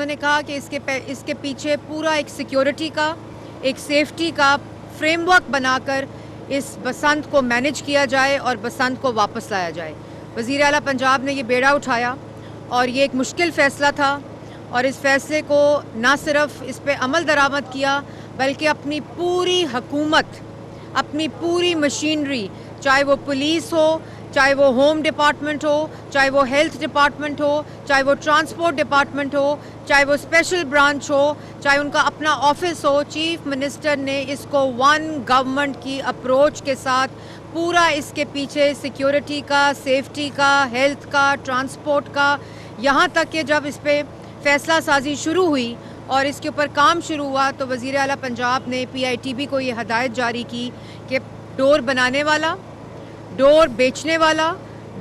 انہوں نے کہا کہ اس کے پیچھے پورا ایک سیکیورٹی کا ایک سیفٹی کا فریم ورک بنا کر اس بسنت کو مینج کیا جائے اور بسنت کو واپس لایا جائے. وزیر اعلیٰ پنجاب نے یہ بیڑا اٹھایا اور یہ ایک مشکل فیصلہ تھا اور اس فیصلے کو نہ صرف اس پہ عمل درآمد کیا بلکہ اپنی پوری حکومت، اپنی پوری مشینری، چاہے وہ پولیس ہو، چاہے وہ ہوم ڈپارٹمنٹ ہو، چاہے وہ ہیلتھ ڈپارٹمنٹ ہو، چاہے وہ ٹرانسپورٹ ڈپارٹمنٹ ہو، چاہے وہ اسپیشل برانچ ہو، چاہے ان کا اپنا آفس ہو، چیف منسٹر نے اس کو ون گورنمنٹ کی اپروچ کے ساتھ پورا اس کے پیچھے سیکیورٹی کا، سیفٹی کا، ہیلتھ کا، ٹرانسپورٹ کا، یہاں تک کہ جب اس پہ فیصلہ سازی شروع ہوئی اور اس کے اوپر کام شروع ہوا تو وزیر اعلیٰ پنجاب نے PITB کو یہ ہدایت جاری کی کہ ڈور بنانے والا، ڈور بیچنے والا،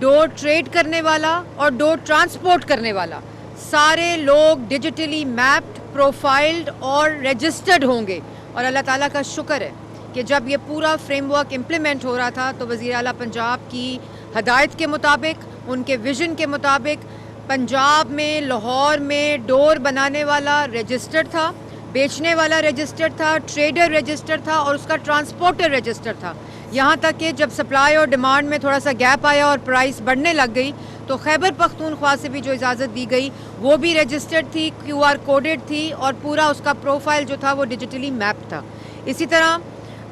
ڈور ٹریڈ کرنے والا اور ڈور ٹرانسپورٹ کرنے والا سارے لوگ ڈیجیٹلی میپڈ، پروفائلڈ اور رجسٹرڈ ہوں گے. اور اللہ تعالیٰ کا شکر ہے کہ جب یہ پورا فریم ورک امپلیمنٹ ہو رہا تھا تو وزیر اعلیٰ پنجاب کی ہدایت کے مطابق، ان کے ویژن کے مطابق پنجاب میں، لاہور میں ڈور بنانے والا رجسٹرڈ تھا، بیچنے والا رجسٹرڈ تھا، ٹریڈر رجسٹرڈ تھا اور اس کا ٹرانسپورٹر رجسٹرڈ تھا. یہاں تک کہ جب سپلائی اور ڈیمانڈ میں تھوڑا سا گیپ آیا اور پرائس بڑھنے لگ گئی تو خیبر پختونخوا سے بھی جو اجازت دی گئی وہ بھی رجسٹرڈ تھی، QR کوڈڈ تھی اور پورا اس کا پروفائل جو تھا وہ ڈیجیٹلی میپ تھا. اسی طرح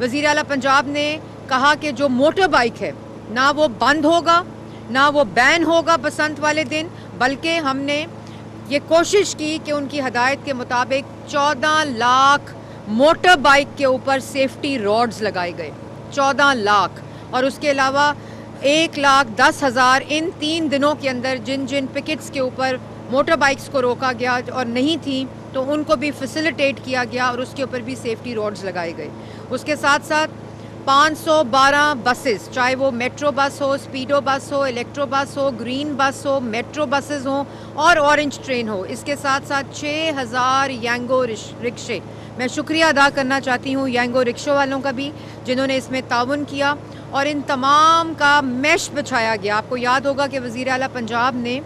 وزیر اعلیٰ پنجاب نے کہا کہ جو موٹر بائک ہے نہ وہ بند ہوگا، نہ وہ بین ہوگا بسنت والے دن، بلکہ ہم نے یہ کوشش کی کہ ان کی ہدایت کے مطابق 14 لاکھ موٹر بائک کے اوپر سیفٹی راڈز لگائے گئے، 14 لاکھ. اور اس کے علاوہ 1,10,000 ان 3 دنوں کے اندر جن پکٹس کے اوپر موٹر بائکس کو روکا گیا اور نہیں تھیں تو ان کو بھی فیسیلیٹیٹ کیا گیا اور اس کے اوپر بھی سیفٹی راڈز لگائے گئے. اس کے ساتھ ساتھ 512 بسز، چاہے وہ میٹرو بس ہو، اسپیڈو بس ہو، الیکٹرو بس ہو، گرین بس ہو، میٹرو بسز ہوں اور اورنج ٹرین ہو. اس کے ساتھ ساتھ 6,000 یانگو رکشے. میں شکریہ ادا کرنا چاہتی ہوں یانگو رکشوں والوں کا بھی جنہوں نے اس میں تعاون کیا اور ان تمام کا میش بچھایا گیا. آپ کو یاد ہوگا کہ وزیر اعلیٰ پنجاب نے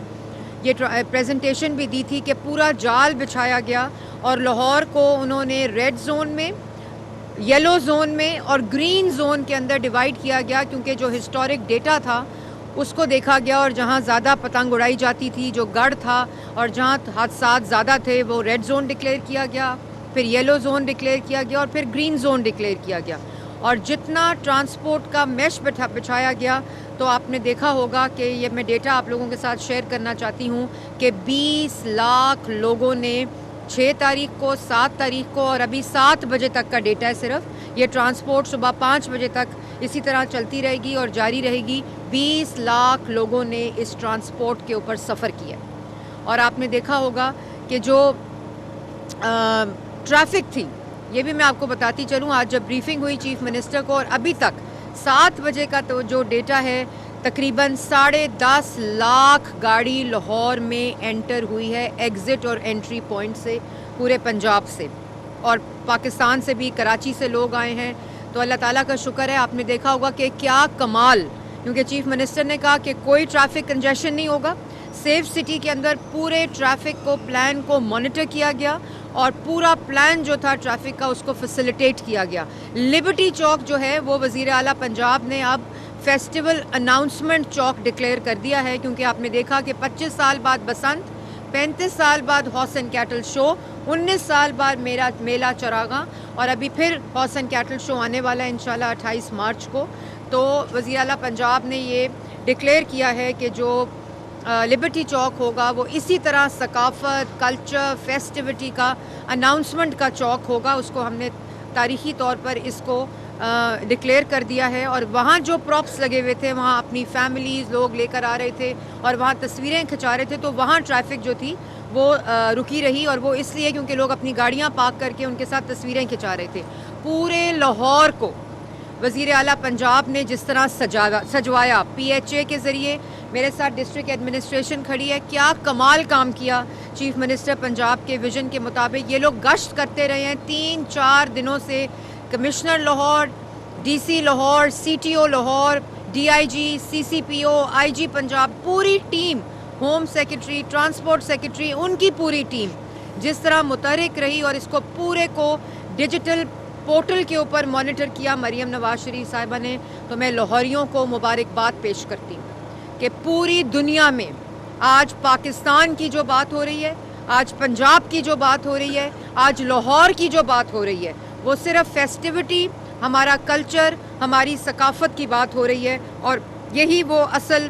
یہ پریزنٹیشن بھی دی تھی کہ پورا جال بچھایا گیا اور لاہور کو انہوں نے ریڈ زون میں، یلو زون میں اور گرین زون کے اندر ڈیوائیڈ کیا گیا کیونکہ جو ہسٹورک ڈیٹا تھا اس کو دیکھا گیا اور جہاں زیادہ پتنگ اڑائی جاتی تھی، جو گڑھ تھا اور جہاں حادثات زیادہ تھے وہ ریڈ زون ڈکلیئر کیا گیا، پھر یلو زون ڈکلیئر کیا گیا اور پھر گرین زون ڈکلیئر کیا گیا. اور جتنا ٹرانسپورٹ کا میش بچھایا گیا تو آپ نے دیکھا ہوگا کہ یہ میں ڈیٹا آپ لوگوں کے ساتھ شیئر کرنا چاہتی ہوں کہ 20 لاکھ لوگوں نے 6 تاریخ کو، 7 تاریخ کو اور ابھی 7 بجے تک کا ڈیٹا ہے صرف، یہ ٹرانسپورٹ صبح 5 بجے تک اسی طرح چلتی رہے گی اور جاری رہے گی. 20 لاکھ لوگوں نے اس ٹرانسپورٹ کے اوپر سفر کیا. اور آپ نے دیکھا ہوگا کہ جو ٹریفک تھی، یہ بھی میں آپ کو بتاتی چلوں، آج جب بریفنگ ہوئی چیف منسٹر کو اور ابھی تک 7 بجے کا تو جو ڈیٹا ہے تقریباً 10.5 لاکھ گاڑی لاہور میں انٹر ہوئی ہے ایگزٹ اور انٹری پوائنٹ سے پورے پنجاب سے، اور پاکستان سے بھی، کراچی سے لوگ آئے ہیں. تو اللہ تعالیٰ کا شکر ہے. آپ نے دیکھا ہوگا کہ کیا کمال، کیونکہ چیف منسٹر نے کہا کہ کوئی ٹریفک کنجیشن نہیں ہوگا. سیف سٹی کے اندر پورے ٹریفک کو، پلان کو مانیٹر کیا گیا اور پورا پلان جو تھا ٹریفک کا اس کو فیسیلیٹیٹ کیا گیا. لبرٹی چوک جو ہے وہ وزیر اعلیٰ پنجاب نے اب فیسٹیول اناؤنسمنٹ چوک ڈکلیئر کر دیا ہے کیونکہ آپ نے دیکھا کہ 25 سال بعد بسنت، 35 سال بعد ہارس اینڈ کیٹل شو، 19 سال بعد میلہ چراغاں اور ابھی پھر ہارس اینڈ کیٹل شو آنے والا ہے انشاءاللہ 28 مارچ کو. تو وزیر اعلیٰ پنجاب نے یہ ڈکلیئر کیا ہے کہ جو لبرٹی چوک ہوگا وہ اسی طرح ثقافت، کلچر، فیسٹیوٹی کا اناؤنسمنٹ کا چوک ہوگا. اس کو ہم نے تاریخی طور پر اس کو ڈکلیئر کر دیا ہے اور وہاں جو پراپس لگے ہوئے تھے وہاں اپنی فیملیز لوگ لے کر آ رہے تھے اور وہاں تصویریں کھنچا رہے تھے تو وہاں ٹریفک جو تھی وہ رکی رہی اور وہ اس لیے کیونکہ لوگ اپنی گاڑیاں پارک کر کے ان کے ساتھ تصویریں کھنچا رہے تھے. پورے لاہور کو وزیر اعلیٰ پنجاب نے جس طرح سجوایا PHA کے ذریعے، میرے ساتھ ڈسٹرکٹ ایڈمنسٹریشن کھڑی ہے، کیا کمال کام کیا چیف منسٹر پنجاب کے ویژن کے مطابق. یہ لوگ گشت کرتے رہے ہیں 3-4 دنوں سے، commissioner Lahore, DC Lahore, CTO Lahore, DIG، CCPO، IG Punjab, پوری team, home secretary, transport secretary, ان کی پوری ٹیم جس طرح متحرک رہی اور اس کو پورے کو ڈیجیٹل پورٹل کے اوپر مانیٹر کیا مریم نواز شریف صاحبہ نے، تو میں لاہوریوں کو مبارکباد پیش کرتی ہوں کہ پوری دنیا میں آج پاکستان کی جو بات ہو رہی ہے، آج پنجاب کی جو بات ہو رہی ہے، آج لاہور کی جو بات ہو رہی ہے، وہ صرف فیسٹیوٹی، ہمارا کلچر، ہماری ثقافت کی بات ہو رہی ہے، اور یہی وہ اصل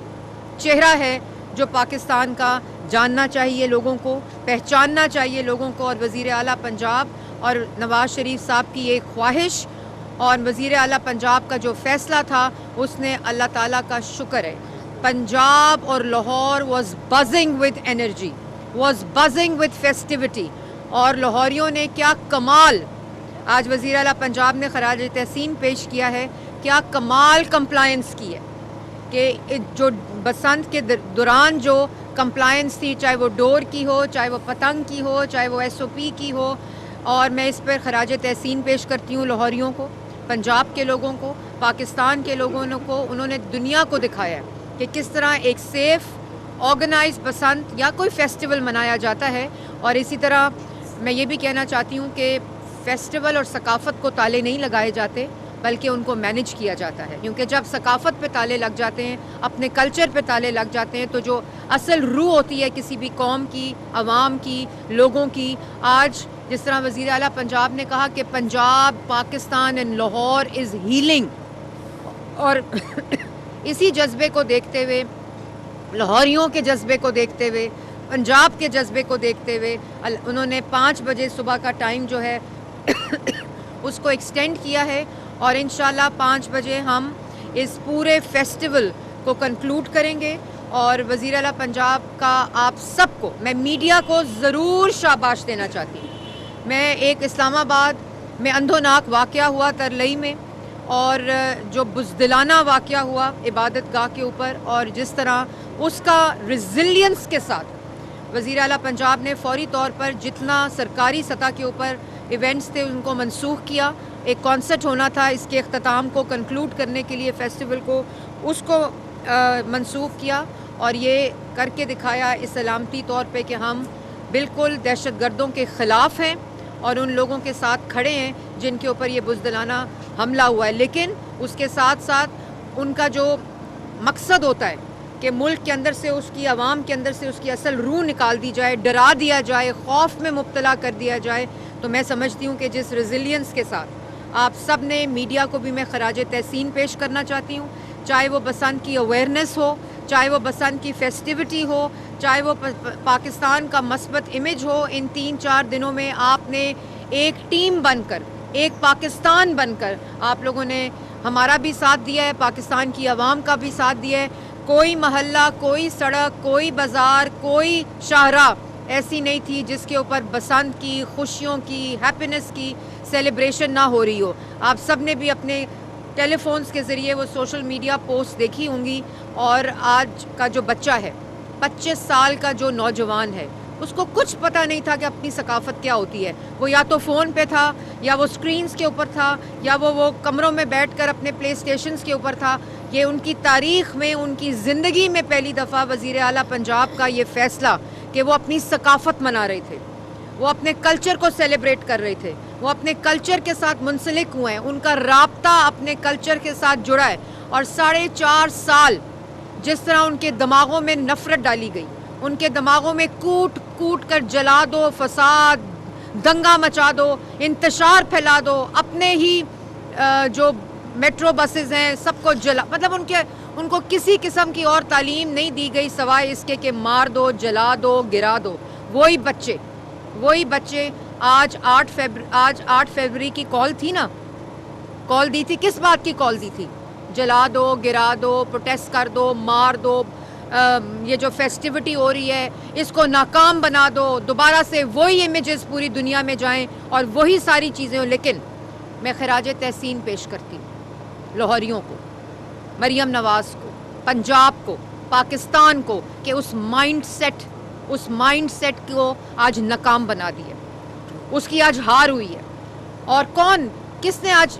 چہرہ ہے جو پاکستان کا جاننا چاہیے لوگوں کو، پہچاننا چاہیے لوگوں کو. اور وزیر اعلیٰ پنجاب اور نواز شریف صاحب کی ایک خواہش اور وزیر اعلیٰ پنجاب کا جو فیصلہ تھا، اس نے اللہ تعالیٰ کا شکر ہے، پنجاب اور Lahore was buzzing with energy, was buzzing with festivity. اور لاہوریوں نے کیا کمال، آج وزیر اعلیٰ پنجاب نے خراج تحسین پیش کیا ہے، کیا کمال کمپلائنس کی ہے کہ جو بسنت کے دوران جو کمپلائنس تھی، چاہے وہ ڈور کی ہو، چاہے وہ پتنگ کی ہو، چاہے وہ SOP کی ہو، اور میں اس پر خراج تحسین پیش کرتی ہوں لاہوریوں کو، پنجاب کے لوگوں کو، پاکستان کے لوگوں کو. انہوں نے دنیا کو دکھایا ہے کہ کس طرح ایک سیف آرگنائز بسنت یا کوئی فیسٹیول منایا جاتا ہے. اور اسی طرح میں یہ بھی کہنا چاہتی ہوں کہ فیسٹیول اور ثقافت کو تالے نہیں لگائے جاتے، بلکہ ان کو مینج کیا جاتا ہے، کیونکہ جب ثقافت پہ تالے لگ جاتے ہیں، اپنے کلچر پہ تالے لگ جاتے ہیں، تو جو اصل روح ہوتی ہے کسی بھی قوم کی، عوام کی، لوگوں کی. آج جس طرح وزیر اعلیٰ پنجاب نے کہا کہ Punjab, Pakistan and Lahore is healing, اور اسی جذبے کو دیکھتے ہوئے، لاہوریوں کے جذبے کو دیکھتے ہوئے، پنجاب کے جذبے کو دیکھتے ہوئے، انہوں نے 5 بجے صبح کا ٹائم جو ہے اس کو ایکسٹینڈ کیا ہے، اور انشاءاللہ 5 بجے ہم اس پورے فیسٹیول کو کنکلوڈ کریں گے. اور وزیر اعلیٰ پنجاب کا آپ سب کو، میں میڈیا کو ضرور شاباش دینا چاہتی ہوں. میں ایک اسلام آباد میں اندھوناک واقعہ ہوا ترلئی میں، اور جو بزدلانہ واقعہ ہوا عبادت گاہ کے اوپر، اور جس طرح اس کا ریزیلینس کے ساتھ وزیر اعلیٰ پنجاب نے فوری طور پر جتنا سرکاری سطح کے اوپر ایونٹس تھے ان کو منسوخ کیا. ایک کانسرٹ ہونا تھا اس کے اختتام کو کنکلوڈ کرنے کے لیے، فیسٹیول کو، اس کو منسوخ کیا، اور یہ کر کے دکھایا اس علامتی طور پہ کہ ہم بالکل دہشت گردوں کے خلاف ہیں اور ان لوگوں کے ساتھ کھڑے ہیں جن کے اوپر یہ بزدلانہ حملہ ہوا ہے. لیکن اس کے ساتھ ساتھ ان کا جو مقصد ہوتا ہے کہ ملک کے اندر سے، اس کی عوام کے اندر سے اس کی اصل روح نکال دی جائے، ڈرا دیا جائے، خوف میں مبتلا کر دیا جائے. تو میں سمجھتی ہوں کہ جس ریزیلینس کے ساتھ آپ سب نے، میڈیا کو بھی میں خراج تحسین پیش کرنا چاہتی ہوں، چاہے وہ بسنت کی اویئرنیس ہو، چاہے وہ بسنت کی فیسٹیوٹی ہو، چاہے وہ پاکستان کا مثبت امیج ہو. ان 3-4 دنوں میں آپ نے ایک ٹیم بن کر، ایک پاکستان بن کر آپ لوگوں نے ہمارا بھی ساتھ دیا ہے، پاکستان کی عوام کا بھی ساتھ دیا ہے. کوئی محلہ، کوئی سڑک، کوئی بازار، کوئی شاہراہ ایسی نہیں تھی جس کے اوپر بسنت کی، خوشیوں کی، ہیپینس کی سیلیبریشن نہ ہو رہی ہو. آپ سب نے بھی اپنے ٹیلی فونز کے ذریعے وہ سوشل میڈیا پوسٹ دیکھی ہوں گی. اور آج کا جو بچہ ہے، 25 سال کا جو نوجوان ہے، اس کو کچھ پتہ نہیں تھا کہ اپنی ثقافت کیا ہوتی ہے. وہ یا تو فون پہ تھا، یا وہ سکرینز کے اوپر تھا، یا وہ کمروں میں بیٹھ کر اپنے پلے اسٹیشنز کے اوپر تھا. یہ ان کی تاریخ میں، ان کی زندگی میں پہلی دفعہ وزیر اعلیٰ پنجاب کا یہ فیصلہ کہ وہ اپنی ثقافت منا رہے تھے، وہ اپنے کلچر کو سیلیبریٹ کر رہے تھے، وہ اپنے کلچر کے ساتھ منسلک ہوئے ہیں، ان کا رابطہ اپنے کلچر کے ساتھ جڑا ہے. اور 4.5 سال جس طرح ان کے دماغوں میں نفرت ڈالی گئی، ان کے دماغوں میں کوٹ کوٹ کر جلا دو، فساد، دنگا مچا دو، انتشار پھیلا دو، اپنے ہی جو میٹرو بسز ہیں سب کو جلا، مطلب ان کو کسی قسم کی اور تعلیم نہیں دی گئی سوائے اس کے کہ مار دو، جلا دو، گرا دو. وہی بچے آج 8 فروری کی کال تھی نا، کال دی تھی، کس بات کی کال دی تھی؟ جلا دو، گرا دو، پروٹیسٹ کر دو، مار دو. یہ جو فیسٹیوٹی ہو رہی ہے اس کو ناکام بنا دو، دوبارہ سے وہی امیجز پوری دنیا میں جائیں اور وہی ساری چیزیں ہوں. لیکن میں خراج تحسین پیش کرتی ہوں لاہوریوں کو، مریم نواز کو، پنجاب کو، پاکستان کو، کہ اس مائنڈ سیٹ کو آج ناکام بنا دیا، اس کی آج ہار ہوئی ہے. اور کس نے آج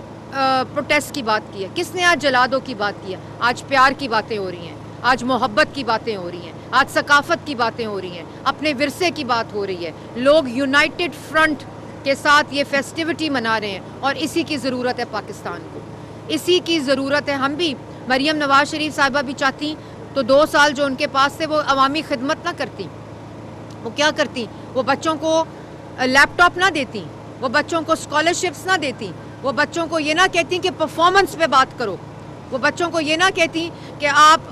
پروٹیسٹ کی بات کی ہے؟ کس نے آج جلا دو کی بات کی ہے؟ آج پیار کی باتیں ہو رہی ہیں، آج محبت کی باتیں ہو رہی ہیں, آج ثقافت کی باتیں ہو رہی ہیں, اپنے ورثے کی بات ہو رہی ہے. لوگ یونائٹڈ فرنٹ کے ساتھ یہ فیسٹیوٹی منا رہے ہیں, اور اسی کی ضرورت ہے پاکستان کو, اسی کی ضرورت ہے. ہم بھی, مریم نواز شریف صاحبہ بھی چاہتی تو 2 سال جو ان کے پاس تھے وہ عوامی خدمت نہ کرتی. وہ کیا کرتی؟ وہ بچوں کو لیپ ٹاپ نہ دیتی, وہ بچوں کو اسکالرشپس نہ دیتی, وہ بچوں کو یہ نہ کہتی کہ پرفارمنس پہ بات کرو, وہ بچوں کو یہ نہ کہتی کہ آپ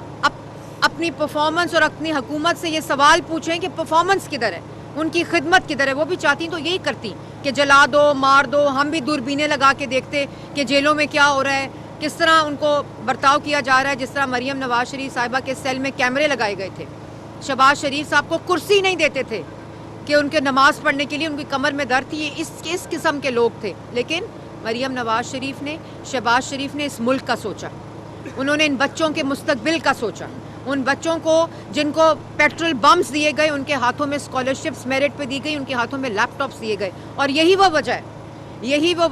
اپنی پرفارمنس اور اپنی حکومت سے یہ سوال پوچھیں کہ پرفارمنس کدھر ہے, ان کی خدمت کدھر ہے. وہ بھی چاہتی تو یہی کرتی کہ جلا دو, مار دو. ہم بھی دوربینیں لگا کے دیکھتے کہ جیلوں میں کیا ہو رہا ہے, کس طرح ان کو برتاؤ کیا جا رہا ہے. جس طرح مریم نواز شریف صاحبہ کے سیل میں کیمرے لگائے گئے تھے, شہباز شریف صاحب کو کرسی نہیں دیتے تھے کہ ان کے نماز پڑھنے کے لیے ان کی کمر میں درد تھی. اس قسم کے لوگ تھے. لیکن مریم نواز شریف نے, شہباز شریف نے اس ملک کا سوچا. انہوں نے ان بچوں کے مستقبل کا سوچا. ان بچوں کو جن کو پیٹرول بمز دیے گئے, ان کے ہاتھوں میں اسکالرشپس میرٹ پہ دی گئی, ان کے ہاتھوں میں لیپ ٹاپس دیے گئے. اور یہی وہ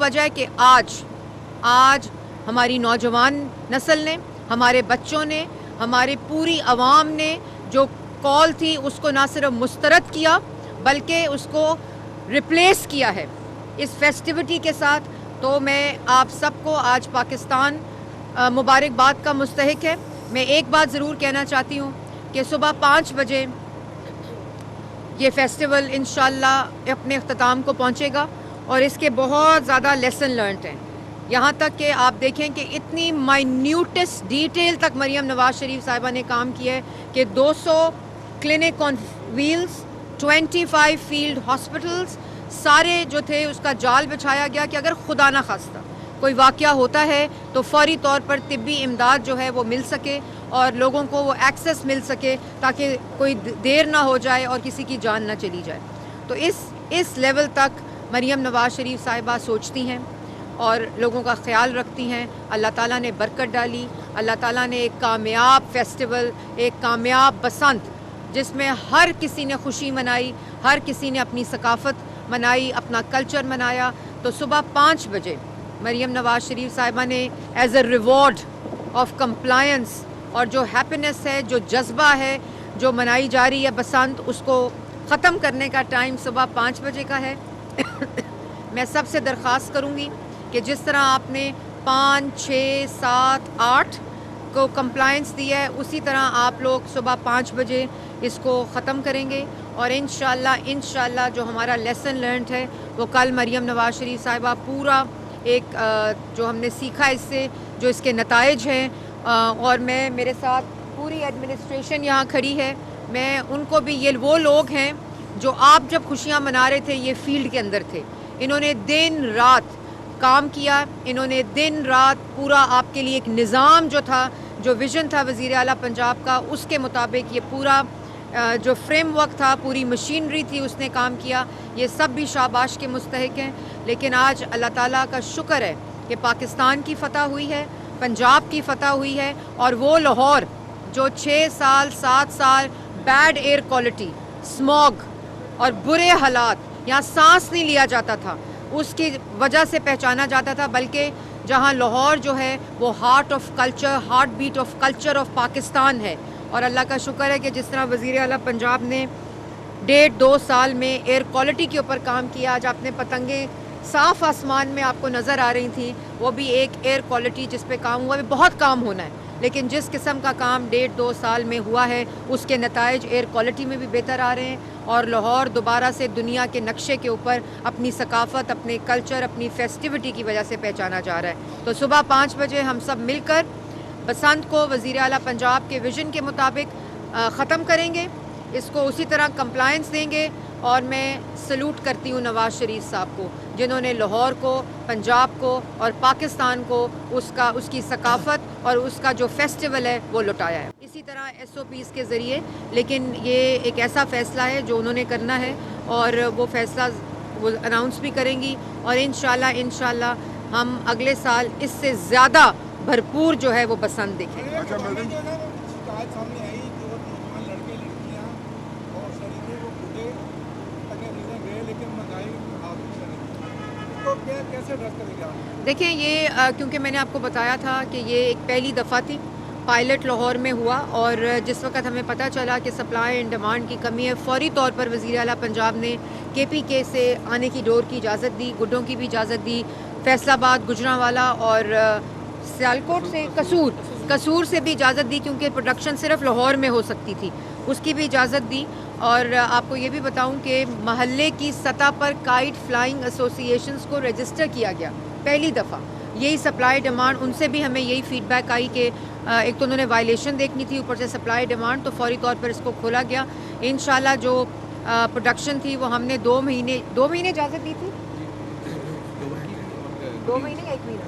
وجہ ہے کہ آج ہماری نوجوان نسل نے, ہمارے بچوں نے, ہماری پوری عوام نے جو کال تھی اس کو نہ صرف مسترد کیا بلکہ اس کو ریپلیس کیا ہے اس فیسٹیوٹی کے ساتھ. تو میں آپ سب کو آج پاکستان مبارکباد کا مستحق ہے. میں ایک بات ضرور کہنا چاہتی ہوں کہ صبح 5 بجے یہ فیسٹیول انشاءاللہ اپنے اختتام کو پہنچے گا, اور اس کے بہت زیادہ لیسن لرنڈ ہیں. یہاں تک کہ آپ دیکھیں کہ اتنی مائنیوٹس ڈیٹیل تک مریم نواز شریف صاحبہ نے کام کیا ہے کہ 200 کلینک آن ویلز, 25 فیلڈ ہاسپٹلز, سارے جو تھے اس کا جال بچھایا گیا کہ اگر خدا نہ خواستہ کوئی واقعہ ہوتا ہے تو فوری طور پر طبی امداد جو ہے وہ مل سکے اور لوگوں کو وہ ایکسیس مل سکے تاکہ کوئی دیر نہ ہو جائے اور کسی کی جان نہ چلی جائے. تو اس لیول تک مریم نواز شریف صاحبہ سوچتی ہیں اور لوگوں کا خیال رکھتی ہیں. اللہ تعالیٰ نے برکت ڈالی, اللہ تعالیٰ نے ایک کامیاب فیسٹیول, ایک کامیاب بسنت جس میں ہر کسی نے خوشی منائی, ہر کسی نے اپنی ثقافت منائی, اپنا کلچر منایا. تو صبح 5 بجے مریم نواز شریف صاحبہ نے as a reward of compliance اور جو ہیپینس ہے, جو جذبہ ہے, جو منائی جا رہی ہے بسنت, اس کو ختم کرنے کا ٹائم صبح 5 بجے کا ہے. میں سب سے درخواست کروں گی کہ جس طرح آپ نے 5, 6, 7, 8 کو کمپلائنس دیا ہے, اسی طرح آپ لوگ صبح 5 بجے اس کو ختم کریں گے. اور انشاءاللہ جو ہمارا لیسن لرنڈ ہے وہ کل مریم نواز شریف صاحبہ پورا ایک جو ہم نے سیکھا اس سے, جو اس کے نتائج ہیں, اور میرے ساتھ پوری ایڈمنسٹریشن یہاں کھڑی ہے. میں ان کو بھی, یہ وہ لوگ ہیں جو آپ جب خوشیاں منا رہے تھے یہ فیلڈ کے اندر تھے. انہوں نے دن رات کام کیا, انہوں نے دن رات پورا آپ کے لیے ایک نظام جو تھا, جو ویژن تھا وزیر اعلیٰ پنجاب کا, اس کے مطابق یہ پورا جو فریم ورک تھا, پوری مشینری تھی, اس نے کام کیا. یہ سب بھی شاباش کے مستحق ہیں. لیکن آج اللہ تعالیٰ کا شکر ہے کہ پاکستان کی فتح ہوئی ہے, پنجاب کی فتح ہوئی ہے, اور وہ لاہور جو 6 سال 7 سال بیڈ ایئر کوالٹی, اسموگ اور برے حالات, یہاں سانس نہیں لیا جاتا تھا, اس کی وجہ سے پہچانا جاتا تھا, بلکہ جہاں لاہور جو ہے وہ heart of culture, heart beat of culture of Pakistan ہے. اور اللہ کا شکر ہے کہ جس طرح وزیر اعلیٰ پنجاب نے 1.5-2 سال میں ایئر کوالٹی کے اوپر کام کیا, آج آپ نے پتنگیں صاف آسمان میں آپ کو نظر آ رہی تھیں, وہ بھی ایک ایئر کوالٹی جس پہ کام ہوا. بہت کام ہونا ہے, لیکن جس قسم کا کام 1.5-2 سال میں ہوا ہے اس کے نتائج ایئر کوالٹی میں بھی بہتر آ رہے ہیں, اور لاہور دوبارہ سے دنیا کے نقشے کے اوپر اپنی ثقافت, اپنے کلچر, اپنی فیسٹیوٹی کی وجہ سے پہچانا جا رہا ہے. تو صبح 5 بجے ہم سب مل کر بسنت کو وزیر اعلیٰ پنجاب کے ویژن کے مطابق ختم کریں گے, اس کو اسی طرح کمپلائنس دیں گے. اور میں سلوٹ کرتی ہوں نواز شریف صاحب کو, جنہوں نے لاہور کو, پنجاب کو اور پاکستان کو اس کی ثقافت اور اس کا جو فیسٹیول ہے وہ لوٹایا ہے. اسی طرح SOPs کے ذریعے, لیکن یہ ایک ایسا فیصلہ ہے جو انہوں نے کرنا ہے, اور وہ فیصلہ وہ اناؤنس بھی کریں گی, اور انشاءاللہ ہم اگلے سال اس سے زیادہ بھرپور جو ہے وہ بسنت دیکھیں گے. دیکھیں یہ کیونکہ میں نے آپ کو بتایا تھا کہ یہ ایک پہلی دفعہ تھی, پائلٹ لاہور میں ہوا، اور جس وقت ہمیں پتہ چلا کہ سپلائی اینڈ ڈیمانڈ کی کمی ہے، فوری طور پر وزیر اعلیٰ پنجاب نے KPK سے آنے کی ڈور کی اجازت دی، گڈوں کی بھی اجازت دی، فیصل آباد، گجرانوالا اور سیالکوٹ سے قصور سے بھی اجازت دی، کیونکہ پروڈکشن صرف لاہور میں ہو سکتی تھی، اس کی بھی اجازت دی۔ اور آپ کو یہ بھی بتاؤں کہ محلے کی سطح پر کائٹ فلائنگ ایسوسی ایشنز کو رجسٹر کیا گیا پہلی دفعہ، یہی سپلائی ڈیمانڈ، ان سے بھی ہمیں یہی فیڈ بیک آئی کہ ایک تو انہوں نے وائلیشن دیکھنی تھی، اوپر سے سپلائی ڈیمانڈ، تو فوری طور پر اس کو کھولا گیا۔ انشاءاللہ جو پروڈکشن تھی وہ ہم نے 2 مہینے اجازت دی تھی، 2 مہینے یا 1 مہینہ،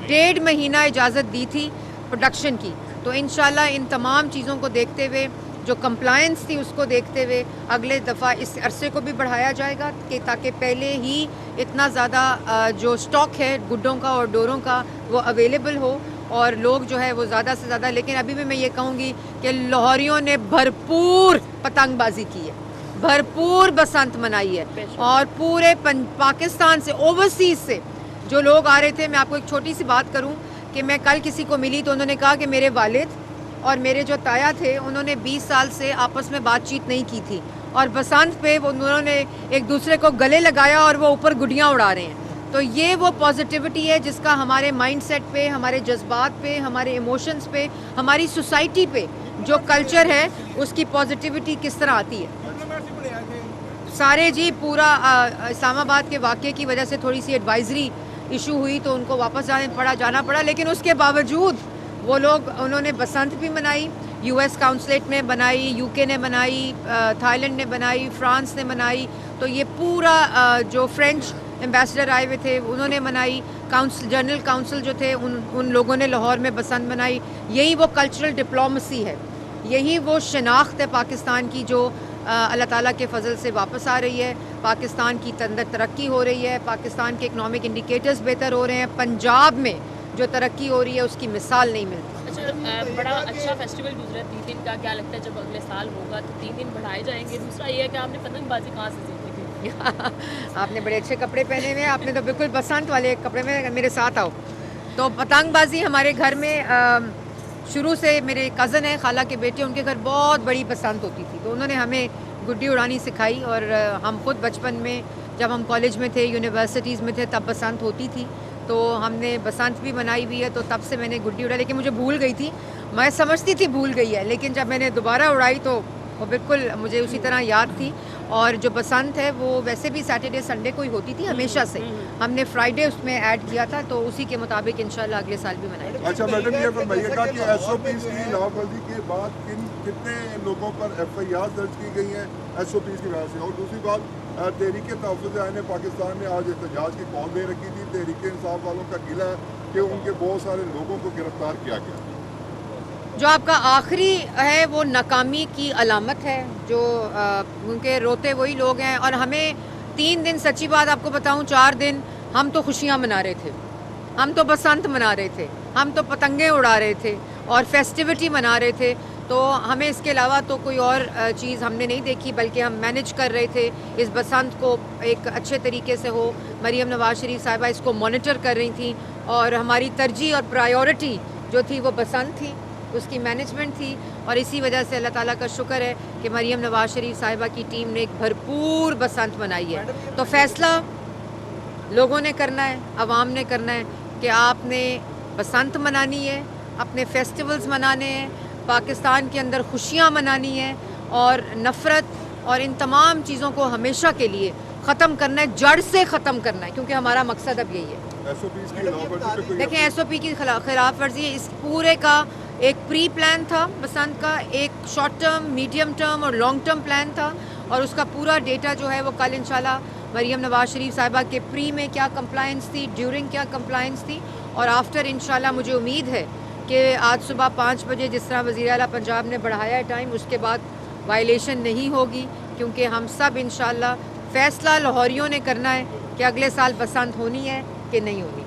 1.5 مہینہ اجازت دی تھی پروڈکشن کی۔ تو انشاءاللہ ان تمام چیزوں کو دیکھتے ہوئے، جو کمپلائنس تھی اس کو دیکھتے ہوئے، اگلے دفعہ اس عرصے کو بھی بڑھایا جائے گا کہ تاکہ پہلے ہی اتنا زیادہ جو سٹاک ہے گڈوں کا اور ڈوروں کا وہ اویلیبل ہو، اور لوگ جو ہے وہ زیادہ سے زیادہ۔ لیکن ابھی بھی میں یہ کہوں گی کہ لاہوریوں نے بھرپور پتنگ بازی کی ہے، بھرپور بسنت منائی ہے، اور پورے پاکستان سے، اوورسیز سے جو لوگ آ رہے تھے۔ میں آپ کو ایک چھوٹی سی بات کروں کہ میں کل کسی کو ملی تو انہوں نے کہا کہ میرے والد اور میرے جو تایا تھے انہوں نے 20 سال سے آپس میں بات چیت نہیں کی تھی، اور بسنت پہ انہوں نے ایک دوسرے کو گلے لگایا اور وہ اوپر گڈیاں اڑا رہے ہیں۔ تو یہ وہ پازیٹیوٹی ہے جس کا ہمارے مائنڈ سیٹ پہ، ہمارے جذبات پہ، ہمارے ایموشنز پہ، ہماری سوسائٹی پہ جو کلچر ہے اس کی پازیٹیوٹی کس طرح آتی ہے۔ سارے جی پورا اسلام آباد کے واقعے کی وجہ سے تھوڑی سی ایڈوائزری ایشو ہوئی تو ان کو واپس جانا پڑا، لیکن اس کے باوجود وہ لوگ، انہوں نے بسنت بھی منائی، US کاؤنسلیٹ میں بنائی، UK نے بنائی، تھائی لینڈ نے بنائی، فرانس نے بنائی، تو یہ پورا جو فرینچ ایمبیسڈر آئے ہوئے تھے انہوں نے منائی، جنرل کاؤنسل جو تھے ان لوگوں نے لاہور میں بسنت منائی۔ یہی وہ کلچرل ڈپلومسی ہے، یہی وہ شناخت ہے پاکستان کی جو اللہ تعالیٰ کے فضل سے واپس آ رہی ہے۔ پاکستان کی اندر ترقی ہو رہی ہے، پاکستان کے اکنامک انڈیکیٹرز بہتر ہو رہے ہیں، پنجاب میں جو ترقی ہو رہی ہے اس کی مثال نہیں ملتی۔ اچھا، بڑا اچھا فیسٹیول گزرا 3 دن کا، کیا لگتا ہے جب اگلے سال ہوگا تو 3 دن بڑھائے جائیں گے؟ دوسرا یہ ہے کہ آپ نے پتنگ بازی کہاں سے سیکھی تھی؟ آپ نے بڑے اچھے کپڑے پہنے ہوئے ہیں، آپ نے تو بالکل بسنت والے کپڑے میں، میرے ساتھ آؤ۔ تو پتنگ بازی ہمارے گھر میں شروع سے، میرے کزن ہیں، خالہ کے بیٹے، ان کے گھر بہت بڑی بسنت ہوتی تھی، تو انہوں نے ہمیں گڈی اڑانی سکھائی، اور ہم خود بچپن میں جب ہم کالج میں تھے، یونیورسٹیز میں تھے، تب بسنت ہوتی تھی، تو ہم نے بسنت بھی منائی ہوئی ہے، تو تب سے میں نے گڈی اڑائی، لیکن مجھے بھول گئی تھی، میں سمجھتی تھی بھول گئی ہے، لیکن جب میں نے دوبارہ اڑائی تو وہ بالکل مجھے اسی طرح یاد تھی۔ اور جو بسنت ہے وہ ویسے بھی سیٹرڈے سنڈے کو ہی ہوتی تھی ہمیشہ سے، ہم نے فرائیڈے اس میں ایڈ کیا تھا، تو اسی کے مطابق انشاءاللہ اگلے سال بھی منائیں گے۔ اچھا میڈم، یہ فرمائیے گا کہ SOPs کی لاء ورزی کے بعد کتنے لوگوں پر FIR درج کی گئی ہیں SOPs کی وجہ سے؟ اور دوسری بات، تحریک تحفظ عین پاکستان نے آج احتجاج کی کال دے رکھی تھی، تحریک انصاف والوں کا گلہ ہے کہ ان کے بہت سارے لوگوں کو گرفتار کیا گیا۔ جو آپ کا آخری ہے وہ ناکامی کی علامت ہے، جو کیونکہ روتے وہی لوگ ہیں، اور ہمیں 3 دن، سچی بات آپ کو بتاؤں، 4 دن ہم تو خوشیاں منا رہے تھے، ہم تو بسنت منا رہے تھے، ہم تو پتنگیں اڑا رہے تھے اور فیسٹیوٹی منا رہے تھے، تو ہمیں اس کے علاوہ تو کوئی اور چیز ہم نے نہیں دیکھی، بلکہ ہم مینج کر رہے تھے اس بسنت کو ایک اچھے طریقے سے ہو۔ مریم نواز شریف صاحبہ اس کو مانیٹر کر رہی تھیں، اور ہماری ترجیح اور پرائیورٹی جو تھی وہ بسنت تھی، اس کی مینجمنٹ تھی، اور اسی وجہ سے اللہ تعالیٰ کا شکر ہے کہ مریم نواز شریف صاحبہ کی ٹیم نے ایک بھرپور بسنت منائی ہے۔ تو فیصلہ لوگوں نے کرنا ہے، عوام نے کرنا ہے کہ آپ نے بسنت منانی ہے، اپنے فیسٹیولز منانے ہیں، پاکستان کے اندر خوشیاں منانی ہیں، اور نفرت اور ان تمام چیزوں کو ہمیشہ کے لیے ختم کرنا ہے، جڑ سے ختم کرنا ہے، کیونکہ ہمارا مقصد اب یہی ہے۔ SOPs کی خلاف ورزی پہ کوئی دیکھیں SOP کی خلاف ورزی اس پورے کا ایک پری پلان تھا، بسنت کا ایک شارٹ ٹرم، میڈیم ٹرم اور لانگ ٹرم پلان تھا، اور اس کا پورا ڈیٹا جو ہے وہ کل انشاءاللہ مریم نواز شریف صاحبہ کے پری میں کیا کمپلائنس تھی، ڈیورنگ کیا کمپلائنس تھی، اور آفٹر انشاءاللہ مجھے امید ہے کہ آج صبح 5 بجے جس طرح وزیر اعلیٰ پنجاب نے بڑھایا ہے ٹائم، اس کے بعد وائلیشن نہیں ہوگی، کیونکہ ہم سب انشاءاللہ فیصلہ لاہوریوں نے کرنا ہے کہ اگلے سال بسنت ہونی ہے کہ نہیں ہونی۔